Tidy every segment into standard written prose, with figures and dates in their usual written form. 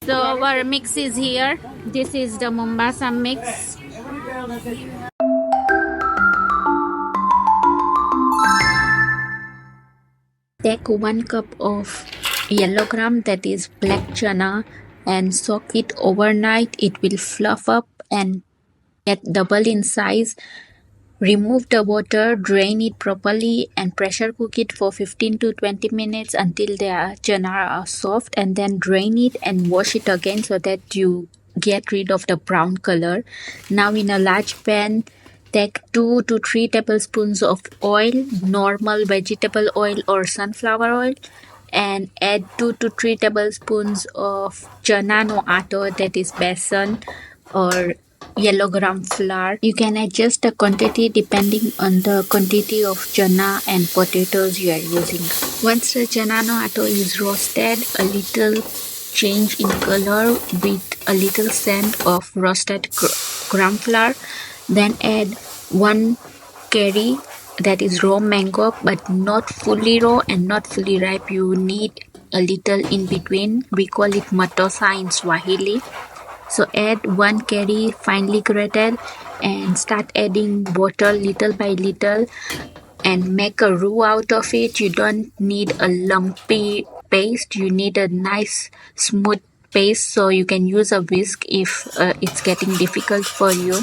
So our mix is here. This is the Mombasa mix. Take 1 cup of yellow gram, that is black chana, and soak it overnight. It will fluff up and get double in size. Remove the water, drain it properly, and pressure cook it for 15 to 20 minutes until the chana are soft, and then drain it and wash it again so that you get rid of the brown color. Now in a large pan, take 2 to 3 tablespoons of oil, normal vegetable oil or sunflower oil, and add 2 to 3 tablespoons of chana no atto, that is besan or yellow gram flour. You can adjust the quantity depending on the quantity of chana and potatoes you are using. Once the chana no atto is roasted, a little change in color with a little scent of roasted gram flour, then add 1 curry, that is raw mango, but not fully raw and not fully ripe. You need a little in between. We call it matosa in Swahili. So add 1 curry finely grated and start adding water little by little and make a roux out of it. You don't need a lumpy paste. You need a nice smooth paste, so you can use a whisk if it's getting difficult for you.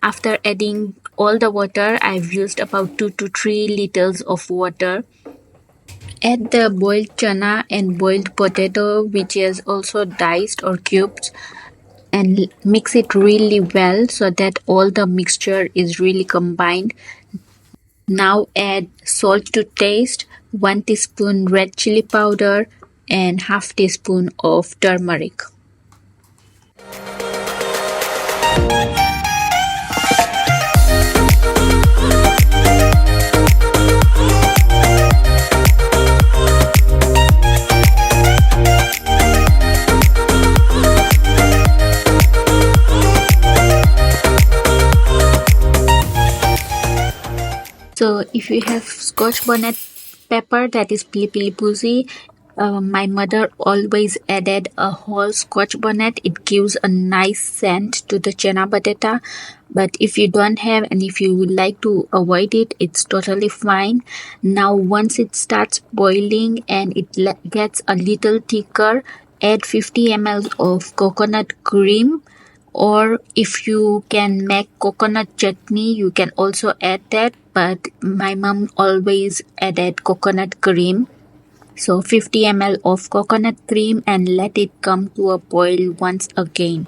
After adding all the water, I've used about 2 to 3 liters of water. Add the boiled chana and boiled potato, which is also diced or cubed, and mix it really well so that all the mixture is really combined. Now add salt to taste, 1 teaspoon red chili powder, and half teaspoon of turmeric. So if you have scotch bonnet pepper, that is pili pili puzi, my mother always added a whole scotch bonnet. It gives a nice scent to the chana bateta. But if you don't have and if you would like to avoid it, it's totally fine. Now once it starts boiling and it gets a little thicker, add 50 ml of coconut cream, or if you can make coconut chutney, you can also add that, but my mom always added coconut cream. So 50 ml of coconut cream and let it come to a boil once again.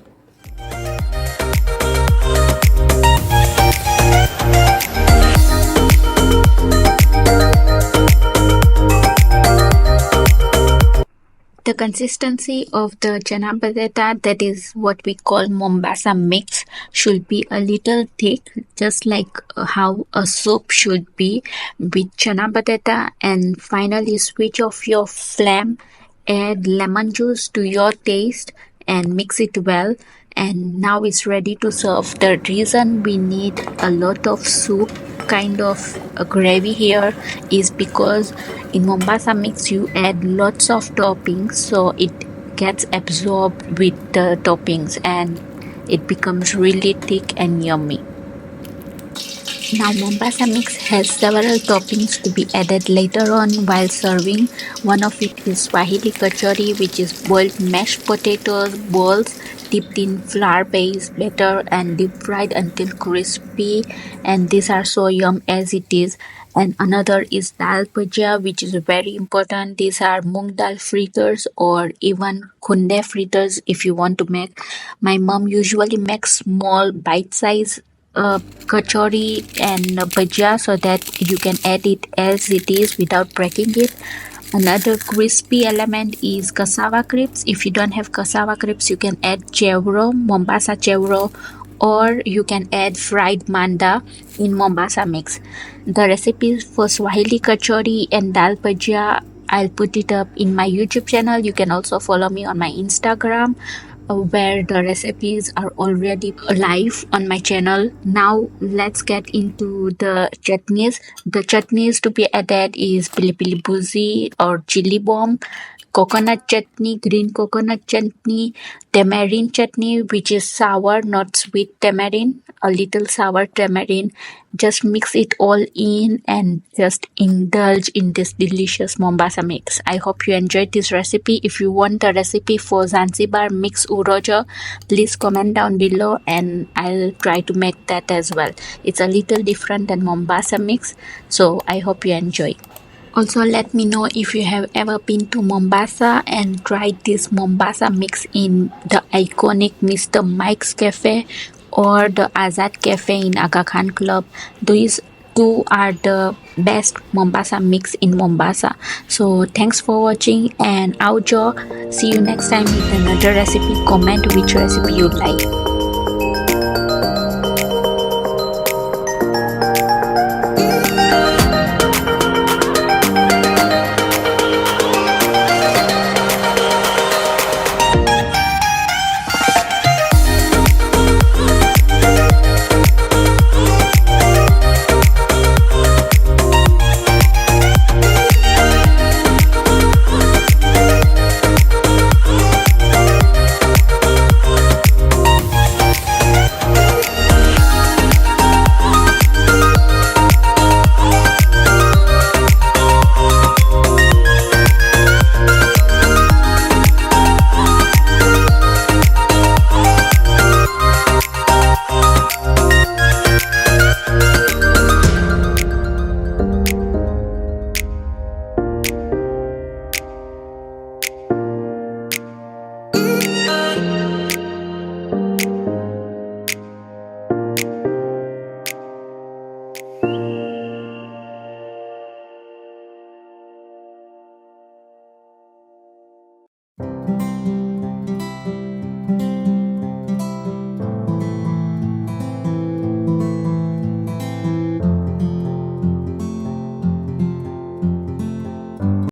The consistency of the chana bateta, that is what we call Mombasa mix, should be a little thick, just like how a soup should be with chana bateta. And finally switch off your flame, add lemon juice to your taste and mix it well. And now it's ready to serve. The reason we need a lot of soup kind of a gravy here is because in Mombasa mix you add lots of toppings, so it gets absorbed with the toppings and it becomes really thick and yummy. Now Mombasa mix has several toppings to be added later on while serving. One of it is Swahili kachori, which is boiled mashed potatoes, balls dipped in flour-based batter and deep fried until crispy, and these are so yum as it is. And another is dal bhajia, which is very important. These are moong dal fritters or even kunde fritters if you want to make. My mom usually makes small bite size kachori and bhajia so that you can add it as it is without breaking it. Another crispy element is cassava crisps. If you don't have cassava crisps, you can add chevro, Mombasa chevro, or you can add fried manda in Mombasa mix. The recipes for Swahili kachori and dal bhajia, I'll put it up in my YouTube channel. You can also follow me on my Instagram, where the recipes are already live on my channel. Now let's get into the chutneys. The chutneys to be added is pili pili bhuji or chili bomb, coconut chutney, green coconut chutney, tamarind chutney, which is sour, not sweet tamarind, a little sour tamarind. Just mix it all in and just indulge in this delicious Mombasa mix. I hope you enjoyed this recipe. If you want the recipe for Zanzibar mix urojo, please comment down below and I'll try to make that as well. It's a little different than Mombasa mix, so I hope you enjoy. Also, let me know if you have ever been to Mombasa and tried this Mombasa mix in the iconic Mr. Mike's Cafe or the Azad Cafe in Aga Khan Club. These two are the best Mombasa mix in Mombasa. So thanks for watching and aujo. See you next time with another recipe. Comment which recipe you like.